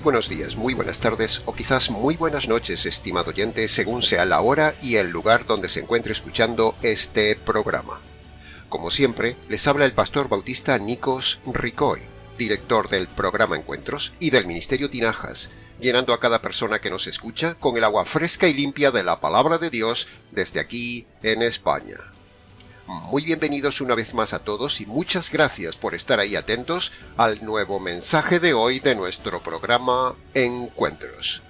buenos días, muy buenas tardes o quizás muy buenas noches, estimado oyente, según sea la hora y el lugar donde se encuentre escuchando este programa. Como siempre, les habla el pastor bautista Nikos Ricoy, director del programa Encuentros y del Ministerio Tinajas, llenando a cada persona que nos escucha con el agua fresca y limpia de la palabra de Dios desde aquí en España. Muy bienvenidos una vez más a todos y muchas gracias por estar ahí atentos al nuevo mensaje de hoy de nuestro programa Encuentros.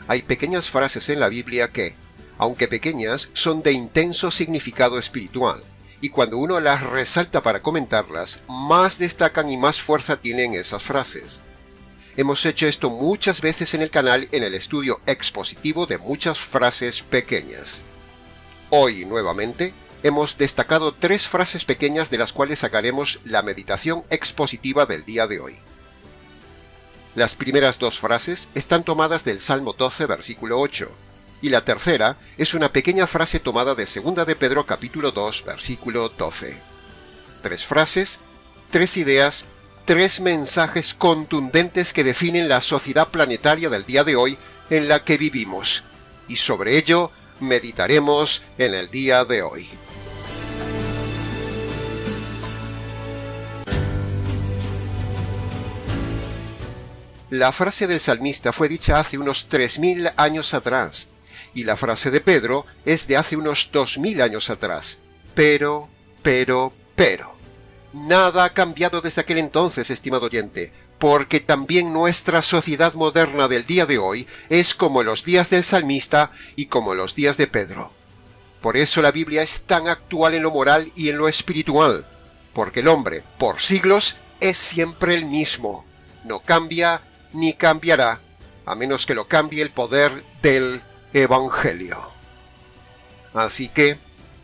Hay pequeñas frases en la Biblia que, aunque pequeñas, son de intenso significado espiritual. Y cuando uno las resalta para comentarlas, más destacan y más fuerza tienen esas frases. Hemos hecho esto muchas veces en el canal en el estudio expositivo de muchas frases pequeñas. Hoy, nuevamente, hemos destacado 3 frases pequeñas de las cuales sacaremos la meditación expositiva del día de hoy. Las primeras 2 frases están tomadas del Salmo 12, versículo 8. Y la tercera es una pequeña frase tomada de 2 de Pedro capítulo 2, versículo 12. 3 frases, 3 ideas, 3 mensajes contundentes que definen la sociedad planetaria del día de hoy en la que vivimos. Y sobre ello meditaremos en el día de hoy. La frase del salmista fue dicha hace unos 3000 años atrás. Y la frase de Pedro es de hace unos 2000 años atrás. Pero. Nada ha cambiado desde aquel entonces, estimado oyente, porque también nuestra sociedad moderna del día de hoy es como los días del salmista y como los días de Pedro. Por eso la Biblia es tan actual en lo moral y en lo espiritual, porque el hombre, por siglos, es siempre el mismo. No cambia ni cambiará, a menos que lo cambie el poder del Evangelio. Así que,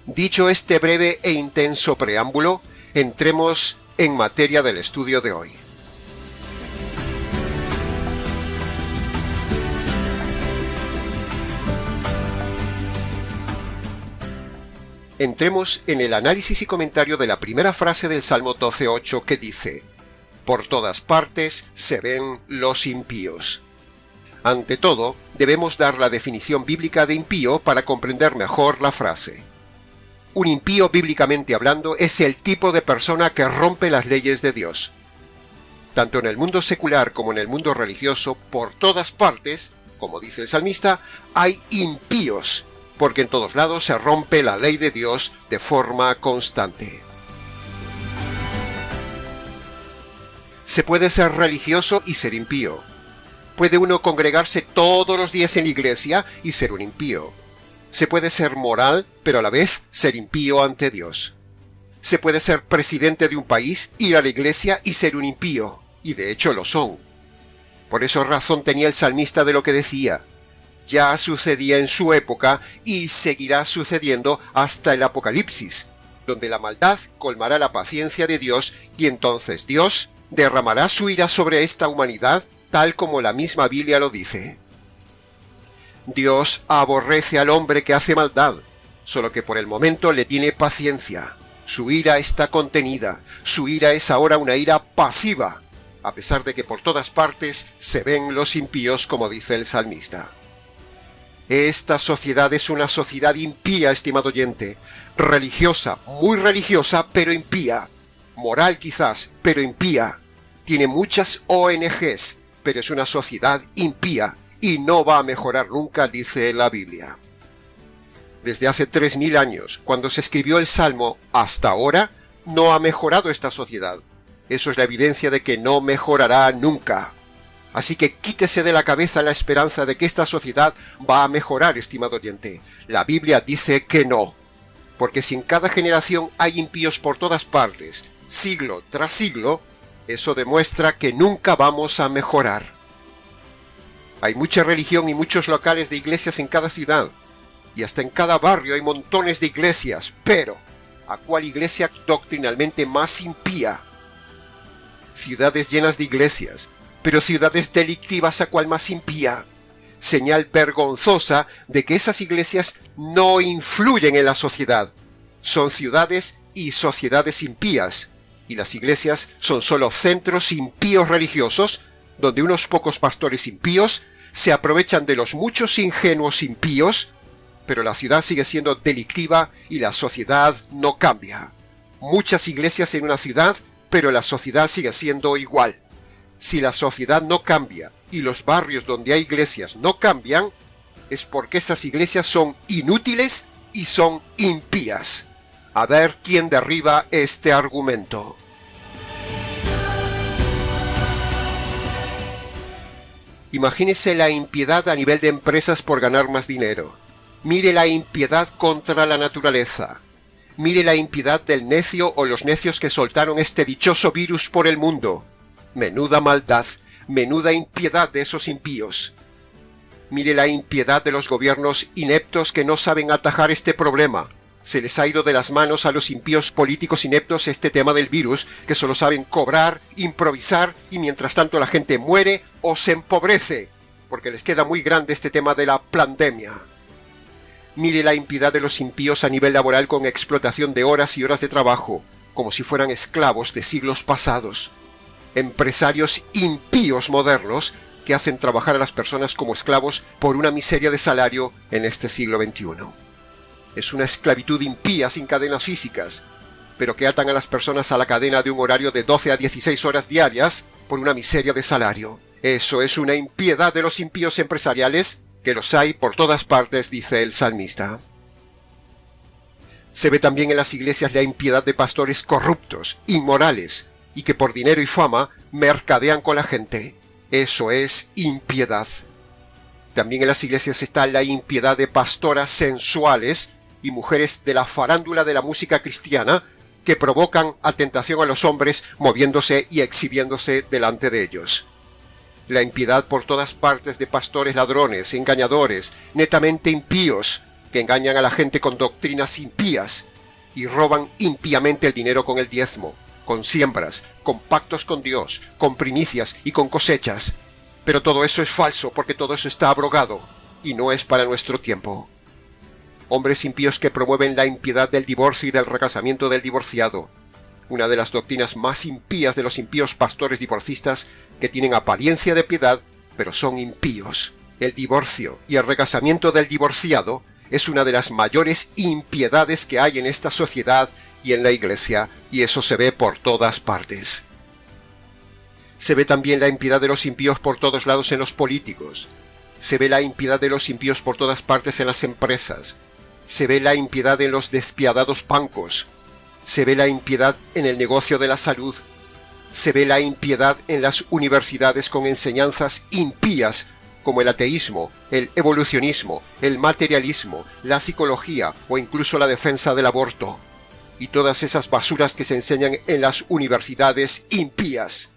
dicho este breve e intenso preámbulo, entremos en materia del estudio de hoy. Entremos en el análisis y comentario de la primera frase del Salmo 12:8 que dice: «Por todas partes se ven los impíos». Ante todo, debemos dar la definición bíblica de impío para comprender mejor la frase. Un impío, bíblicamente hablando, es el tipo de persona que rompe las leyes de Dios. Tanto en el mundo secular como en el mundo religioso, por todas partes, como dice el salmista, hay impíos, porque en todos lados se rompe la ley de Dios de forma constante. Se puede ser religioso y ser impío. Puede uno congregarse todos los días en la iglesia y ser un impío. Se puede ser moral, pero a la vez ser impío ante Dios. Se puede ser presidente de un país, ir a la iglesia y ser un impío, y de hecho lo son. Por eso razón tenía el salmista de lo que decía: ya sucedía en su época y seguirá sucediendo hasta el Apocalipsis, donde la maldad colmará la paciencia de Dios y entonces Dios derramará su ira sobre esta humanidad, tal como la misma Biblia lo dice. Dios aborrece al hombre que hace maldad, solo que por el momento le tiene paciencia. Su ira está contenida, su ira es ahora una ira pasiva, a pesar de que por todas partes se ven los impíos, como dice el salmista. Esta sociedad es una sociedad impía, estimado oyente, religiosa, muy religiosa, pero impía, moral quizás, pero impía. Tiene muchas ONGs, pero es una sociedad impía y no va a mejorar nunca, dice la Biblia. Desde hace 3000 años, cuando se escribió el Salmo, hasta ahora, no ha mejorado esta sociedad. Eso es la evidencia de que no mejorará nunca. Así que quítese de la cabeza la esperanza de que esta sociedad va a mejorar, estimado oyente. La Biblia dice que no. Porque si en cada generación hay impíos por todas partes, siglo tras siglo, eso demuestra que nunca vamos a mejorar. Hay mucha religión y muchos locales de iglesias en cada ciudad, y hasta en cada barrio hay montones de iglesias, pero ¿a cuál iglesia doctrinalmente más impía? Ciudades llenas de iglesias, pero ciudades delictivas a cual más impía. Señal vergonzosa de que esas iglesias no influyen en la sociedad. Son ciudades y sociedades impías, y las iglesias son solo centros impíos religiosos, donde unos pocos pastores impíos se aprovechan de los muchos ingenuos impíos, pero la ciudad sigue siendo delictiva y la sociedad no cambia. Muchas iglesias en una ciudad, pero la sociedad sigue siendo igual. Si la sociedad no cambia y los barrios donde hay iglesias no cambian, es porque esas iglesias son inútiles y son impías. A ver quién derriba este argumento. Imagínese la impiedad a nivel de empresas por ganar más dinero. Mire la impiedad contra la naturaleza. Mire la impiedad del necio o los necios que soltaron este dichoso virus por el mundo. Menuda maldad, menuda impiedad de esos impíos. Mire la impiedad de los gobiernos ineptos que no saben atajar este problema. Se les ha ido de las manos a los impíos políticos ineptos este tema del virus, que solo saben cobrar, improvisar y mientras tanto la gente muere o se empobrece, porque les queda muy grande este tema de la pandemia. Mire la impiedad de los impíos a nivel laboral con explotación de horas y horas de trabajo, como si fueran esclavos de siglos pasados. Empresarios impíos modernos que hacen trabajar a las personas como esclavos por una miseria de salario en este siglo XXI. Es una esclavitud impía sin cadenas físicas, pero que atan a las personas a la cadena de un horario de 12 a 16 horas diarias por una miseria de salario. Eso es una impiedad de los impíos empresariales, que los hay por todas partes, dice el salmista. Se ve también en las iglesias la impiedad de pastores corruptos, inmorales, y que por dinero y fama mercadean con la gente. Eso es impiedad. También en las iglesias está la impiedad de pastoras sensuales y mujeres de la farándula de la música cristiana que provocan a tentación a los hombres moviéndose y exhibiéndose delante de ellos. La impiedad por todas partes de pastores ladrones, engañadores, netamente impíos, que engañan a la gente con doctrinas impías y roban impíamente el dinero con el diezmo, con siembras, con pactos con Dios, con primicias y con cosechas. Pero todo eso es falso porque todo eso está abrogado y no es para nuestro tiempo. Hombres impíos que promueven la impiedad del divorcio y del recasamiento del divorciado. Una de las doctrinas más impías de los impíos pastores divorcistas que tienen apariencia de piedad, pero son impíos. El divorcio y el recasamiento del divorciado es una de las mayores impiedades que hay en esta sociedad y en la iglesia, y eso se ve por todas partes. Se ve también la impiedad de los impíos por todos lados en los políticos. Se ve la impiedad de los impíos por todas partes en las empresas. Se ve la impiedad en los despiadados bancos. Se ve la impiedad en el negocio de la salud. Se ve la impiedad en las universidades con enseñanzas impías como el ateísmo, el evolucionismo, el materialismo, la psicología o incluso la defensa del aborto. Y todas esas basuras que se enseñan en las universidades impías.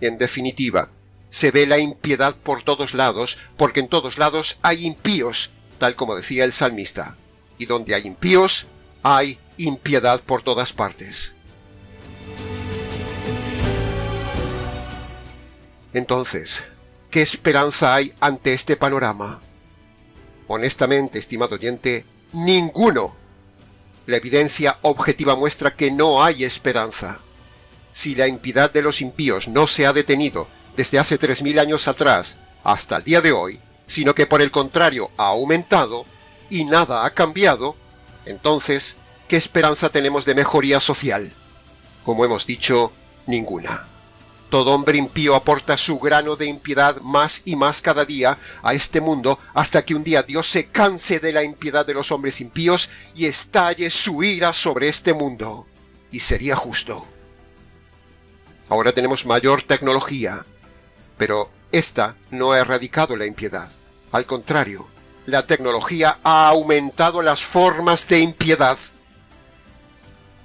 En definitiva, se ve la impiedad por todos lados, porque en todos lados hay impíos, tal como decía el salmista. Y donde hay impíos, hay impiedad por todas partes. Entonces, ¿qué esperanza hay ante este panorama? Honestamente, estimado oyente, ninguno. La evidencia objetiva muestra que no hay esperanza. Si la impiedad de los impíos no se ha detenido desde hace 3000 años atrás hasta el día de hoy, sino que por el contrario ha aumentado y nada ha cambiado, entonces, ¿qué esperanza tenemos de mejoría social? Como hemos dicho, ninguna. Todo hombre impío aporta su grano de impiedad más y más cada día a este mundo hasta que un día Dios se canse de la impiedad de los hombres impíos y estalle su ira sobre este mundo. Y sería justo. Ahora tenemos mayor tecnología, pero esta no ha erradicado la impiedad. Al contrario, la tecnología ha aumentado las formas de impiedad.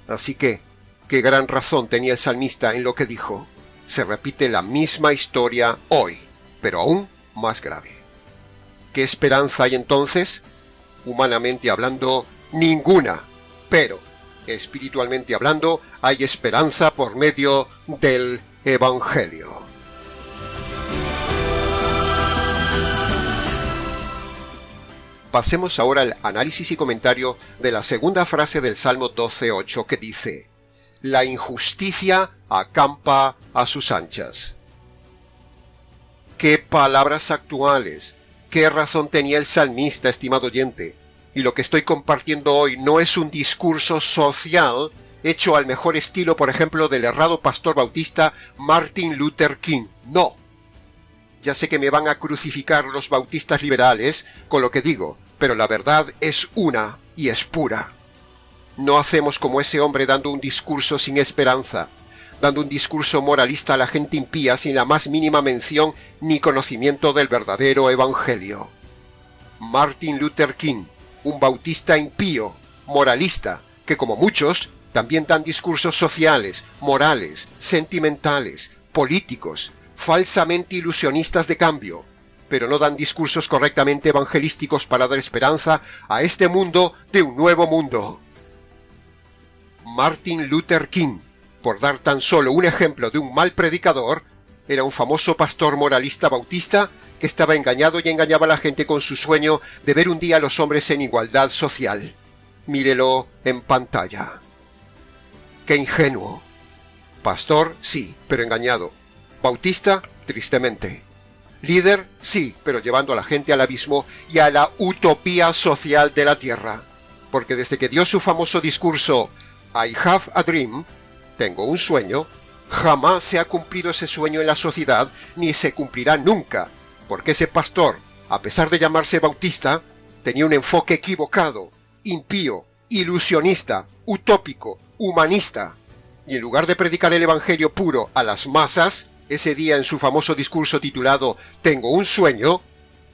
Así que, qué gran razón tenía el salmista en lo que dijo. Se repite la misma historia hoy, pero aún más grave. ¿Qué esperanza hay entonces? Humanamente hablando, ninguna, pero espiritualmente hablando, hay esperanza por medio del Evangelio. Pasemos ahora al análisis y comentario de la segunda frase del Salmo 12:8 que dice: la injusticia acampa a sus anchas. ¡Qué palabras actuales! ¿Qué razón tenía el salmista, estimado oyente? Y lo que estoy compartiendo hoy no es un discurso social hecho al mejor estilo, por ejemplo, del errado pastor bautista Martin Luther King. No. Ya sé que me van a crucificar los bautistas liberales con lo que digo, pero la verdad es una y es pura. No hacemos como ese hombre dando un discurso sin esperanza, dando un discurso moralista a la gente impía sin la más mínima mención ni conocimiento del verdadero evangelio. Martin Luther King, un bautista impío, moralista, que como muchos también dan discursos sociales, morales, sentimentales, políticos, falsamente ilusionistas de cambio, pero no dan discursos correctamente evangelísticos para dar esperanza a este mundo de un nuevo mundo. Martin Luther King, por dar tan solo un ejemplo de un mal predicador, era un famoso pastor moralista bautista que estaba engañado y engañaba a la gente con su sueño de ver un día a los hombres en igualdad social. Mírelo en pantalla. ¡Qué ingenuo! Pastor, sí, pero engañado. Bautista, tristemente. Líder, sí, pero llevando a la gente al abismo y a la utopía social de la tierra. Porque desde que dio su famoso discurso I have a dream, tengo un sueño, jamás se ha cumplido ese sueño en la sociedad, ni se cumplirá nunca, porque ese pastor, a pesar de llamarse bautista, tenía un enfoque equivocado, impío, ilusionista, utópico, humanista, y en lugar de predicar el evangelio puro a las masas, ese día en su famoso discurso titulado Tengo un sueño,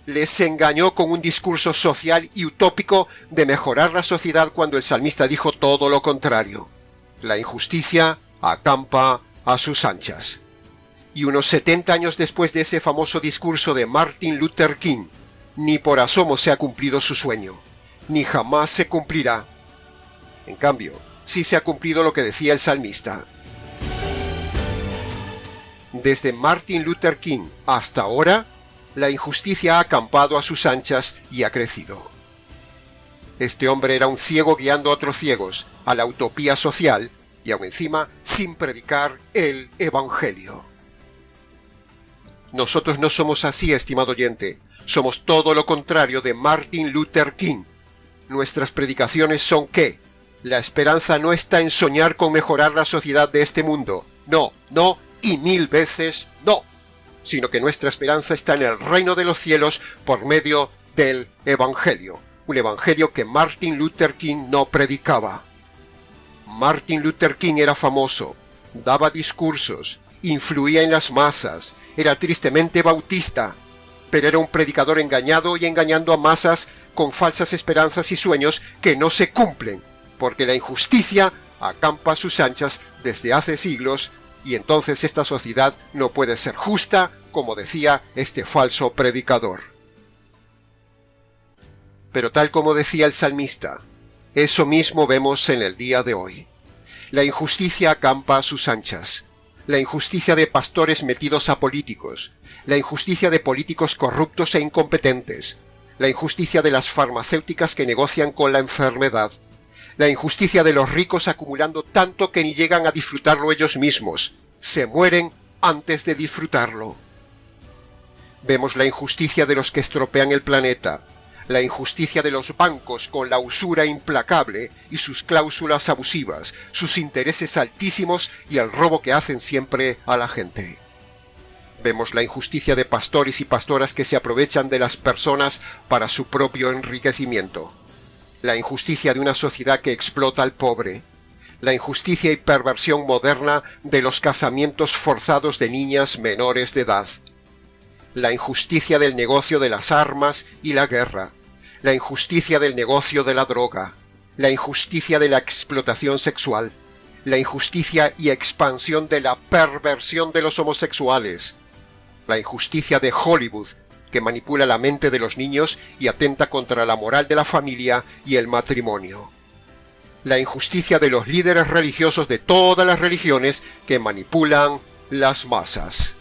les engañó con un discurso social y utópico de mejorar la sociedad cuando el salmista dijo todo lo contrario. La injusticia acampa a sus anchas. Y unos 70 años después de ese famoso discurso de Martin Luther King, ni por asomo se ha cumplido su sueño, ni jamás se cumplirá. En cambio, sí se ha cumplido lo que decía el salmista. Desde Martin Luther King hasta ahora, la injusticia ha acampado a sus anchas y ha crecido. Este hombre era un ciego guiando a otros ciegos a la utopía social y aún encima sin predicar el evangelio. Nosotros no somos así, estimado oyente. Somos todo lo contrario de Martin Luther King. Nuestras predicaciones son que la esperanza no está en soñar con mejorar la sociedad de este mundo. No, no y 1000 veces no. Sino que nuestra esperanza está en el reino de los cielos por medio del evangelio. Un evangelio que Martin Luther King no predicaba. Martin Luther King era famoso, daba discursos, influía en las masas, era tristemente bautista, pero era un predicador engañado y engañando a masas con falsas esperanzas y sueños que no se cumplen, porque la injusticia acampa a sus anchas desde hace siglos y entonces esta sociedad no puede ser justa, como decía este falso predicador. Pero tal como decía el salmista, eso mismo vemos en el día de hoy. La injusticia acampa a sus anchas. La injusticia de pastores metidos a políticos. La injusticia de políticos corruptos e incompetentes. La injusticia de las farmacéuticas que negocian con la enfermedad. La injusticia de los ricos acumulando tanto que ni llegan a disfrutarlo ellos mismos. Se mueren antes de disfrutarlo. Vemos la injusticia de los que estropean el planeta. La injusticia de los bancos con la usura implacable y sus cláusulas abusivas, sus intereses altísimos y el robo que hacen siempre a la gente. Vemos la injusticia de pastores y pastoras que se aprovechan de las personas para su propio enriquecimiento. La injusticia de una sociedad que explota al pobre. La injusticia y perversión moderna de los casamientos forzados de niñas menores de edad. La injusticia del negocio de las armas y la guerra. La injusticia del negocio de la droga, la injusticia de la explotación sexual, la injusticia y expansión de la perversión de los homosexuales, la injusticia de Hollywood, que manipula la mente de los niños y atenta contra la moral de la familia y el matrimonio, la injusticia de los líderes religiosos de todas las religiones que manipulan las masas.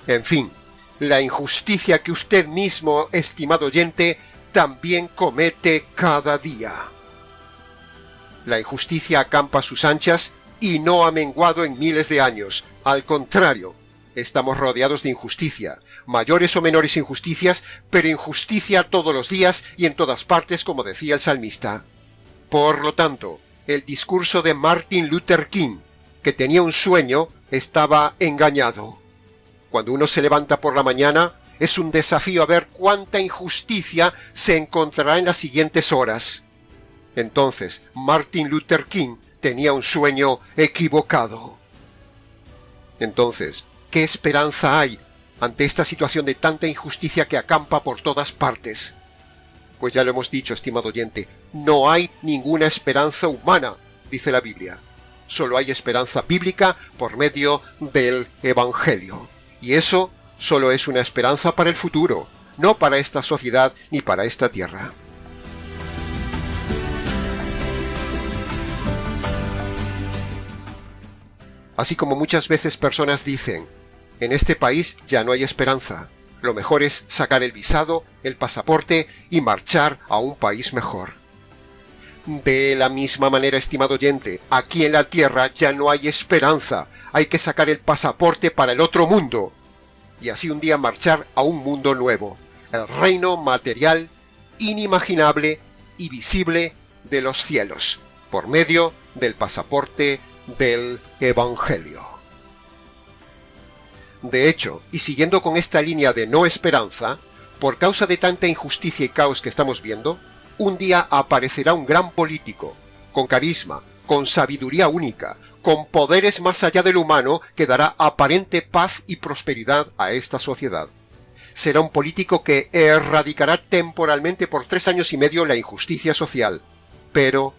En fin, la injusticia que usted mismo, estimado oyente, también comete cada día. La injusticia acampa a sus anchas y no ha menguado en miles de años. Al contrario, estamos rodeados de injusticia, mayores o menores injusticias, pero injusticia todos los días y en todas partes, como decía el salmista. Por lo tanto, el discurso de Martin Luther King, que tenía un sueño, estaba engañado. Cuando uno se levanta por la mañana, es un desafío a ver cuánta injusticia se encontrará en las siguientes horas. Entonces, Martin Luther King tenía un sueño equivocado. Entonces, ¿qué esperanza hay ante esta situación de tanta injusticia que acampa por todas partes? Pues ya lo hemos dicho, estimado oyente, no hay ninguna esperanza humana, dice la Biblia. Solo hay esperanza bíblica por medio del Evangelio. Y eso solo es una esperanza para el futuro, no para esta sociedad ni para esta tierra. Así como muchas veces personas dicen, en este país ya no hay esperanza, lo mejor es sacar el visado, el pasaporte y marchar a un país mejor. De la misma manera, estimado oyente, aquí en la tierra ya no hay esperanza, hay que sacar el pasaporte para el otro mundo, y así un día marchar a un mundo nuevo, el reino material, inimaginable y visible de los cielos, por medio del pasaporte del Evangelio. De hecho, y siguiendo con esta línea de no esperanza, por causa de tanta injusticia y caos que estamos viendo, un día aparecerá un gran político, con carisma, con sabiduría única, con poderes más allá del humano, que dará aparente paz y prosperidad a esta sociedad. Será un político que erradicará temporalmente por 3 años y medio la injusticia social. Pero,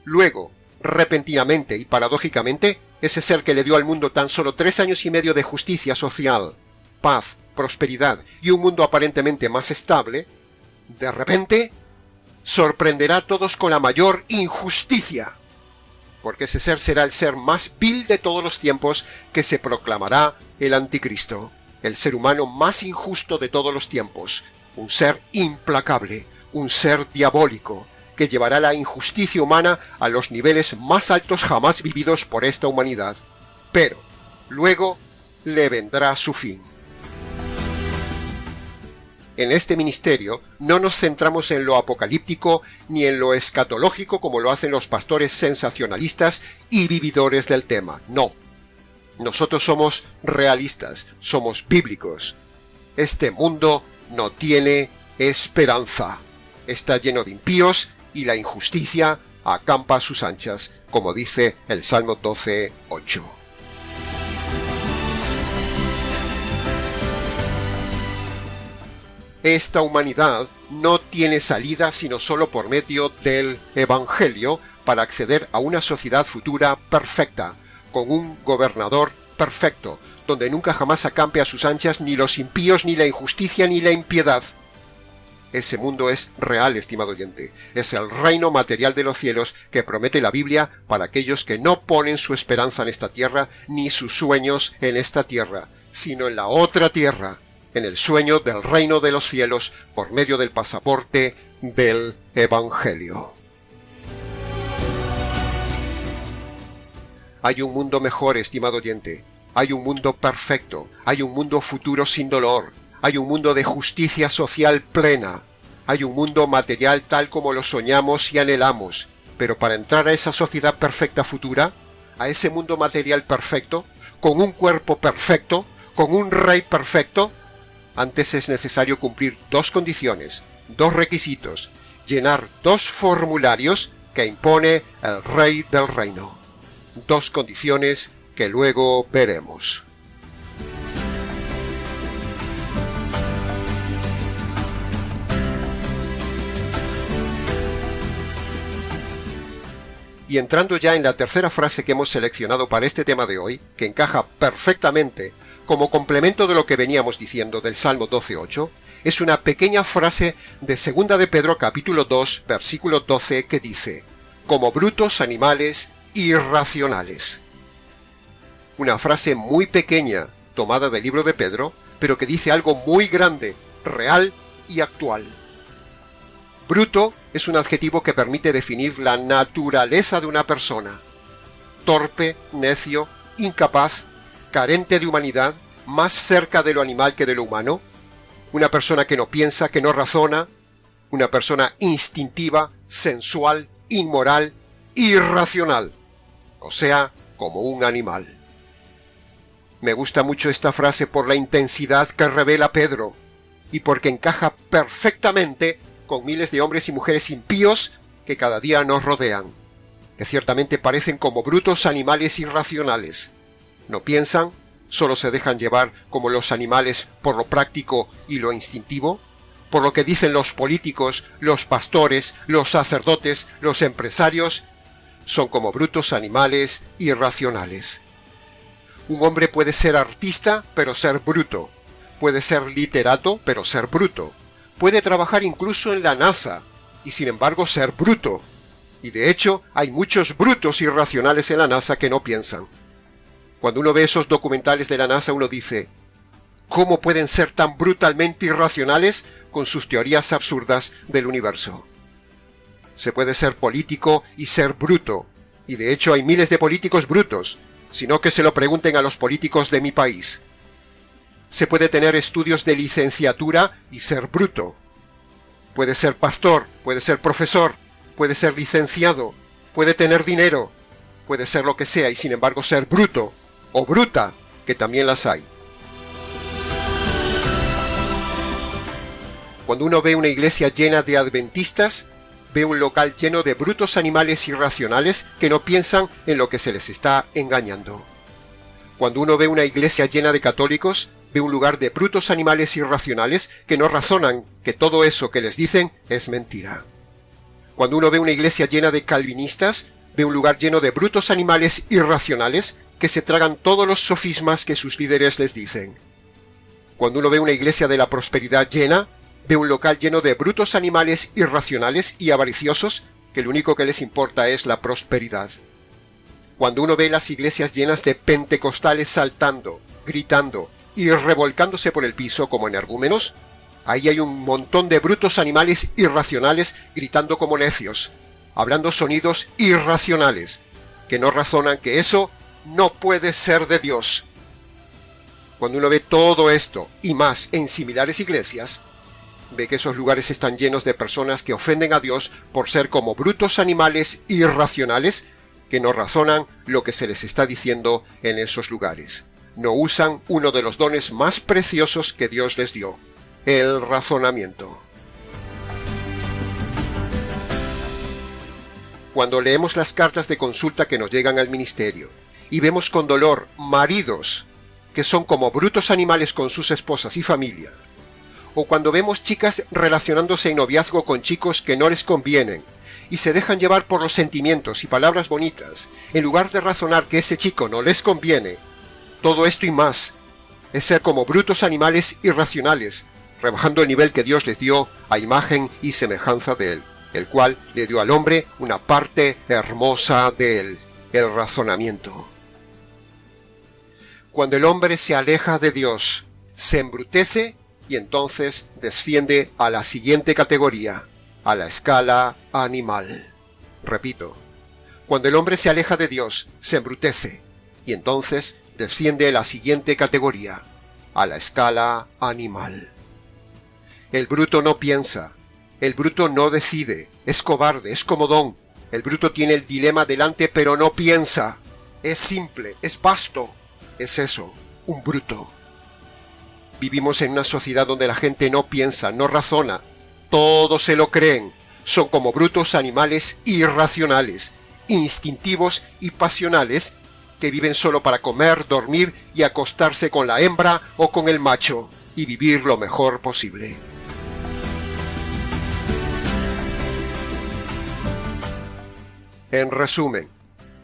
luego, repentinamente y paradójicamente, ese ser que le dio al mundo tan solo 3 años y medio de justicia social, paz, prosperidad y un mundo aparentemente más estable, de repente sorprenderá a todos con la mayor injusticia, porque ese ser será el ser más vil de todos los tiempos, que se proclamará el anticristo, el ser humano más injusto de todos los tiempos, un ser implacable, un ser diabólico, que llevará la injusticia humana a los niveles más altos jamás vividos por esta humanidad. Pero luego le vendrá su fin. En este ministerio no nos centramos en lo apocalíptico ni en lo escatológico como lo hacen los pastores sensacionalistas y vividores del tema. No. Nosotros somos realistas, somos bíblicos. Este mundo no tiene esperanza. Está lleno de impíos y la injusticia acampa a sus anchas, como dice el Salmo 12:8. Esta humanidad no tiene salida sino solo por medio del Evangelio para acceder a una sociedad futura perfecta, con un gobernador perfecto, donde nunca jamás acampe a sus anchas ni los impíos, ni la injusticia, ni la impiedad. Ese mundo es real, estimado oyente. Es el reino material de los cielos que promete la Biblia para aquellos que no ponen su esperanza en esta tierra, ni sus sueños en esta tierra, sino en la otra tierra, en el sueño del reino de los cielos por medio del pasaporte del Evangelio. Hay un mundo mejor, estimado oyente. Hay un mundo perfecto. Hay un mundo futuro sin dolor. Hay un mundo de justicia social plena. Hay un mundo material tal como lo soñamos y anhelamos. Pero para entrar a esa sociedad perfecta futura, a ese mundo material perfecto, con un cuerpo perfecto, con un rey perfecto, antes es necesario cumplir 2 condiciones, 2 requisitos, llenar 2 formularios que impone el Rey del Reino. 2 condiciones que luego veremos. Y entrando ya en la tercera frase que hemos seleccionado para este tema de hoy, que encaja perfectamente como complemento de lo que veníamos diciendo del Salmo 12:8, es una pequeña frase de 2 de Pedro capítulo 2, versículo 12, que dice: como brutos animales irracionales. Una frase muy pequeña, tomada del libro de Pedro, pero que dice algo muy grande, real y actual. Bruto es un adjetivo que permite definir la naturaleza de una persona. Torpe, necio, incapaz, carente de humanidad, más cerca de lo animal que de lo humano. Una persona que no piensa, que no razona. Una persona instintiva, sensual, inmoral, irracional. O sea, como un animal. Me gusta mucho esta frase por la intensidad que revela Pedro y porque encaja perfectamente con miles de hombres y mujeres impíos que cada día nos rodean, que ciertamente parecen como brutos animales irracionales. No piensan, solo se dejan llevar como los animales por lo práctico y lo instintivo, por lo que dicen los políticos, los pastores, los sacerdotes, los empresarios, son como brutos animales irracionales. Un hombre puede ser artista, pero ser bruto. Puede ser literato, pero ser bruto. Puede trabajar incluso en la NASA, y sin embargo ser bruto. Y de hecho, hay muchos brutos irracionales en la NASA que no piensan. Cuando uno ve esos documentales de la NASA, uno dice, ¿cómo pueden ser tan brutalmente irracionales con sus teorías absurdas del universo? Se puede ser político y ser bruto, y de hecho hay miles de políticos brutos, sino que se lo pregunten a los políticos de mi país. Se puede tener estudios de licenciatura y ser bruto. Puede ser pastor, puede ser profesor, puede ser licenciado, puede tener dinero, puede ser lo que sea y sin embargo ser bruto o bruta, que también las hay. Cuando uno ve una iglesia llena de adventistas, ve un local lleno de brutos animales irracionales que no piensan en lo que se les está engañando. Cuando uno ve una iglesia llena de católicos, ve un lugar de brutos animales irracionales que no razonan que todo eso que les dicen es mentira. Cuando uno ve una iglesia llena de calvinistas, ve un lugar lleno de brutos animales irracionales que se tragan todos los sofismas que sus líderes les dicen. Cuando uno ve una iglesia de la prosperidad llena, ve un local lleno de brutos animales irracionales y avariciosos que lo único que les importa es la prosperidad. Cuando uno ve las iglesias llenas de pentecostales saltando, gritando y revolcándose por el piso como energúmenos, ahí hay un montón de brutos animales irracionales gritando como necios, hablando sonidos irracionales, que no razonan que eso no puede ser de Dios. Cuando uno ve todo esto y más en similares iglesias, ve que esos lugares están llenos de personas que ofenden a Dios por ser como brutos animales irracionales que no razonan lo que se les está diciendo en esos lugares. No usan uno de los dones más preciosos que Dios les dio, el razonamiento. Cuando leemos las cartas de consulta que nos llegan al ministerio y vemos con dolor maridos que son como brutos animales con sus esposas y familia, o cuando vemos chicas relacionándose en noviazgo con chicos que no les convienen y se dejan llevar por los sentimientos y palabras bonitas, en lugar de razonar que ese chico no les conviene, todo esto y más es ser como brutos animales irracionales, rebajando el nivel que Dios les dio a imagen y semejanza de Él, el cual le dio al hombre una parte hermosa de Él, el razonamiento. Cuando el hombre se aleja de Dios, se embrutece y entonces desciende a la siguiente categoría, a la escala animal. Repito, cuando el hombre se aleja de Dios, se embrutece y entonces desciende a la siguiente categoría, a la escala animal. El bruto no piensa, el bruto no decide, es cobarde, es comodón. El bruto tiene el dilema delante pero no piensa, es simple, es vasto, es eso, un bruto. Vivimos en una sociedad donde la gente no piensa, no razona, todo se lo creen, son como brutos animales irracionales, instintivos y pasionales que viven solo para comer, dormir y acostarse con la hembra o con el macho y vivir lo mejor posible. En resumen,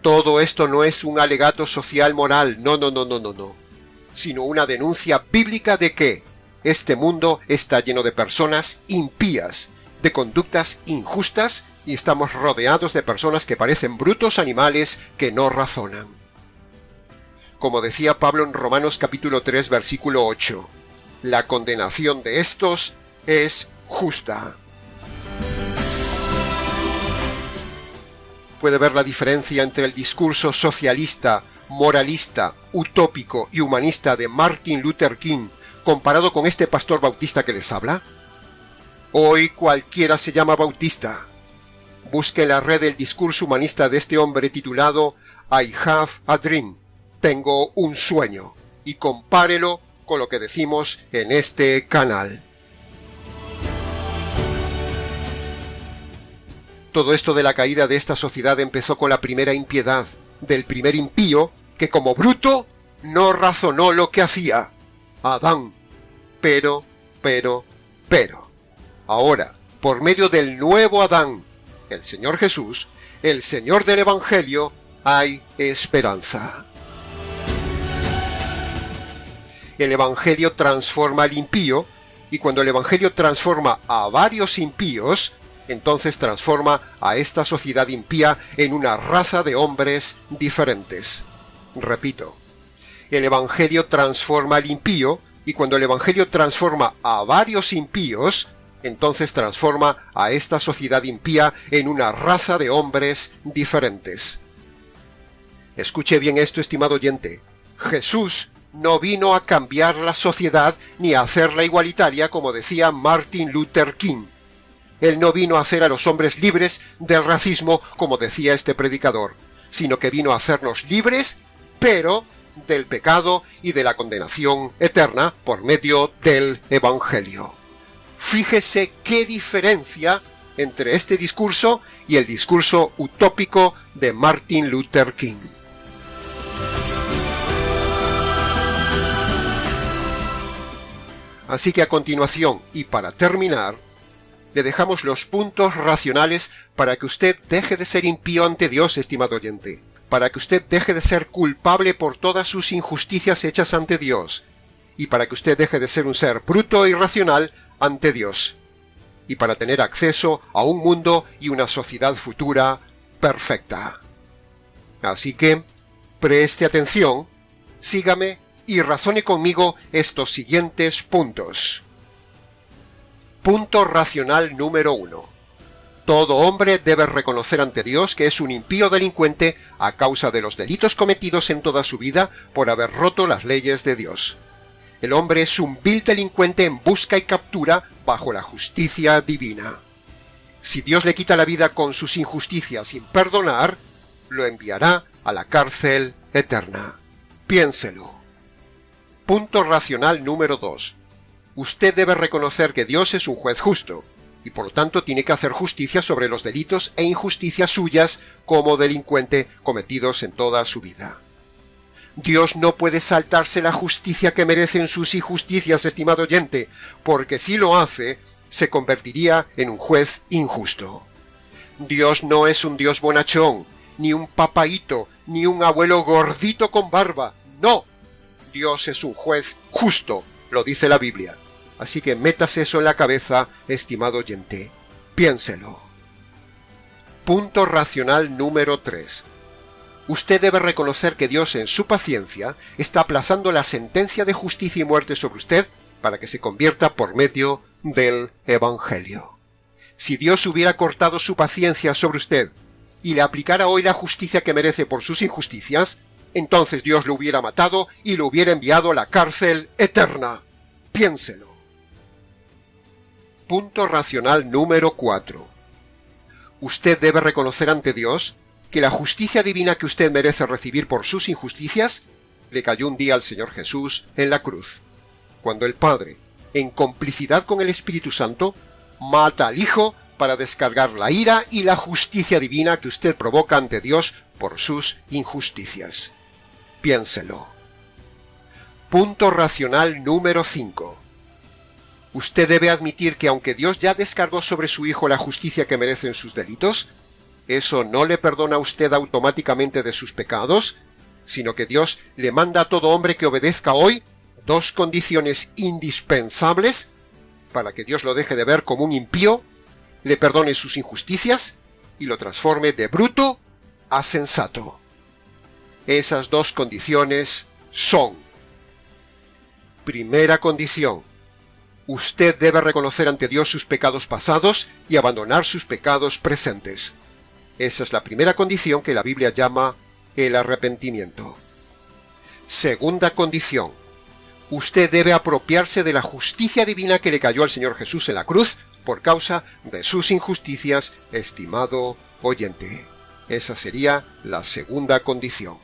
todo esto no es un alegato social moral, no, sino una denuncia bíblica de que este mundo está lleno de personas impías, de conductas injustas y estamos rodeados de personas que parecen brutos animales que no razonan. Como decía Pablo en Romanos capítulo 3 versículo 8, la condenación de estos es justa. Puede ver la diferencia entre el discurso socialista, moralista, utópico y humanista de Martin Luther King comparado con este pastor bautista que les habla. Hoy cualquiera se llama bautista. Busque en la red el discurso humanista de este hombre titulado I Have a Dream, tengo un sueño, y compárelo con lo que decimos en este canal. Todo esto de la caída de esta sociedad empezó con la primera impiedad, del primer impío, que como bruto no razonó lo que hacía. Adán. Pero. Ahora, por medio del nuevo Adán, el Señor Jesús, el Señor del Evangelio, hay esperanza. El Evangelio transforma al impío, y cuando el Evangelio transforma a varios impíos, entonces transforma a esta sociedad impía en una raza de hombres diferentes. Repito, el Evangelio transforma al impío, y cuando el Evangelio transforma a varios impíos, entonces transforma a esta sociedad impía en una raza de hombres diferentes. Escuche bien esto, estimado oyente. Jesús no vino a cambiar la sociedad ni a hacerla igualitaria, como decía Martin Luther King. Él no vino a hacer a los hombres libres del racismo, como decía este predicador, sino que vino a hacernos libres, pero del pecado y de la condenación eterna por medio del Evangelio. Fíjese qué diferencia entre este discurso y el discurso utópico de Martin Luther King. Así que a continuación, y para terminar, le dejamos los puntos racionales para que usted deje de ser impío ante Dios, estimado oyente, para que usted deje de ser culpable por todas sus injusticias hechas ante Dios, y para que usted deje de ser un ser bruto e irracional ante Dios, y para tener acceso a un mundo y una sociedad futura perfecta. Así que, preste atención, sígame y razone conmigo estos siguientes puntos. Punto racional número 1. Todo hombre debe reconocer ante Dios que es un impío delincuente a causa de los delitos cometidos en toda su vida por haber roto las leyes de Dios. El hombre es un vil delincuente en busca y captura bajo la justicia divina. Si Dios le quita la vida con sus injusticias sin perdonar, lo enviará a la cárcel eterna. Piénselo. Punto racional número 2. Usted debe reconocer que Dios es un juez justo, y por lo tanto tiene que hacer justicia sobre los delitos e injusticias suyas como delincuente cometidos en toda su vida. Dios no puede saltarse la justicia que merecen sus injusticias, estimado oyente, porque si lo hace, se convertiría en un juez injusto. Dios no es un Dios bonachón, ni un papaíto, ni un abuelo gordito con barba, no. Dios es un juez justo, lo dice la Biblia. Así que métase eso en la cabeza, estimado oyente. Piénselo. Punto racional número 3. Usted debe reconocer que Dios en su paciencia está aplazando la sentencia de justicia y muerte sobre usted para que se convierta por medio del Evangelio. Si Dios hubiera cortado su paciencia sobre usted y le aplicara hoy la justicia que merece por sus injusticias, entonces Dios lo hubiera matado y lo hubiera enviado a la cárcel eterna. Piénselo. Punto racional número 4. Usted debe reconocer ante Dios que la justicia divina que usted merece recibir por sus injusticias le cayó un día al Señor Jesús en la cruz, cuando el Padre, en complicidad con el Espíritu Santo, mata al Hijo para descargar la ira y la justicia divina que usted provoca ante Dios por sus injusticias. Piénselo. Punto racional número 5. Usted debe admitir que aunque Dios ya descargó sobre su Hijo la justicia que merecen sus delitos, eso no le perdona a usted automáticamente de sus pecados, sino que Dios le manda a todo hombre que obedezca hoy 2 condiciones indispensables para que Dios lo deje de ver como un impío, le perdone sus injusticias y lo transforme de bruto a sensato. Esas 2 condiciones son: primera condición, Usted debe reconocer ante Dios sus pecados pasados y abandonar sus pecados presentes. Esa es la primera condición que la Biblia llama el arrepentimiento. Segunda condición. Usted debe apropiarse de la justicia divina que le cayó al Señor Jesús en la cruz por causa de sus injusticias, estimado oyente. Esa sería la segunda condición.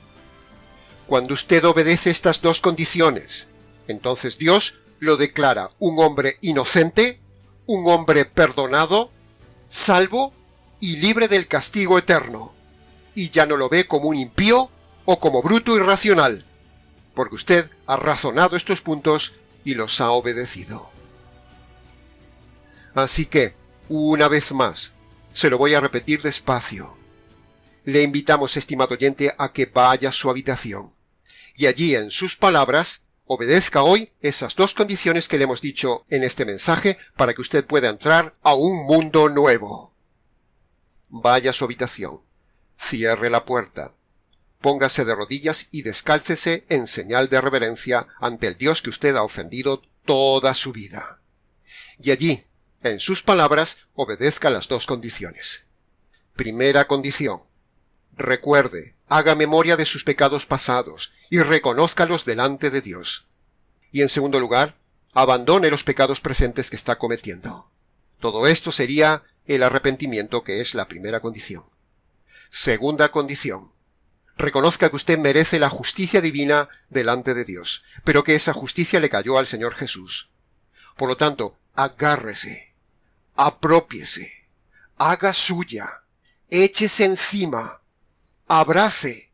Cuando usted obedece estas dos condiciones, entonces Dios lo declara un hombre inocente, un hombre perdonado, salvo y libre del castigo eterno, y ya no lo ve como un impío o como bruto irracional, porque usted ha razonado estos puntos y los ha obedecido. Así que, una vez más, se lo voy a repetir despacio. Le invitamos, estimado oyente, a que vaya a su habitación, y allí en sus palabras, obedezca hoy esas dos condiciones que le hemos dicho en este mensaje para que usted pueda entrar a un mundo nuevo. Vaya a su habitación, cierre la puerta, póngase de rodillas y descálcese en señal de reverencia ante el Dios que usted ha ofendido toda su vida. Y allí, en sus palabras, obedezca las dos condiciones. Primera condición. Recuerde, haga memoria de sus pecados pasados y reconózcalos delante de Dios. Y en segundo lugar, abandone los pecados presentes que está cometiendo. Todo esto sería el arrepentimiento, que es la primera condición. Segunda condición. Reconozca que usted merece la justicia divina delante de Dios, pero que esa justicia le cayó al Señor Jesús. Por lo tanto, agárrese, aprópiese, haga suya, échese encima, abrace,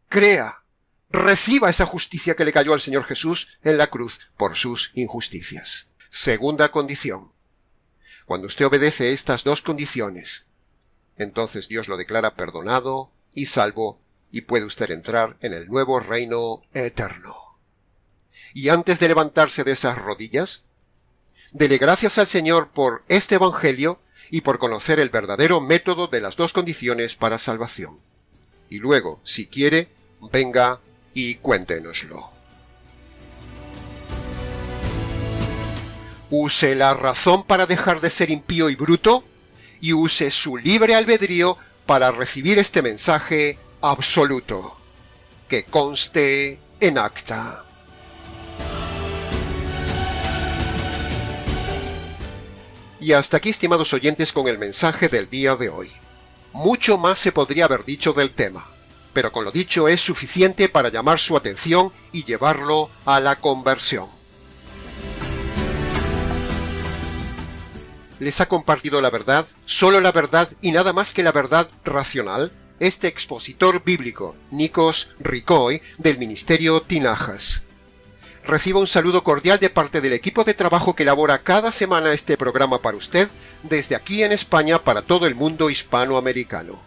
crea, reciba esa justicia que le cayó al Señor Jesús en la cruz por sus injusticias. Segunda condición. Cuando usted obedece estas dos condiciones, entonces Dios lo declara perdonado y salvo y puede usted entrar en el nuevo reino eterno. Y antes de levantarse de esas rodillas, dele gracias al Señor por este Evangelio y por conocer el verdadero método de las dos condiciones para salvación. Y luego, si quiere, venga y cuéntenoslo. Use la razón para dejar de ser impío y bruto, y use su libre albedrío para recibir este mensaje absoluto. Que conste en acta. Y hasta aquí, estimados oyentes, con el mensaje del día de hoy. Mucho más se podría haber dicho del tema, pero con lo dicho es suficiente para llamar su atención y llevarlo a la conversión. Les ha compartido la verdad, solo la verdad y nada más que la verdad racional, este expositor bíblico, Nikos Rikoi, del Ministerio Tinajas. Reciba un saludo cordial de parte del equipo de trabajo que elabora cada semana este programa para usted, desde aquí en España para todo el mundo hispanoamericano.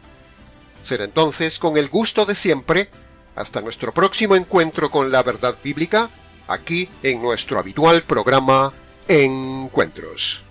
Será entonces, con el gusto de siempre, hasta nuestro próximo encuentro con la verdad bíblica, aquí en nuestro habitual programa Encuentros.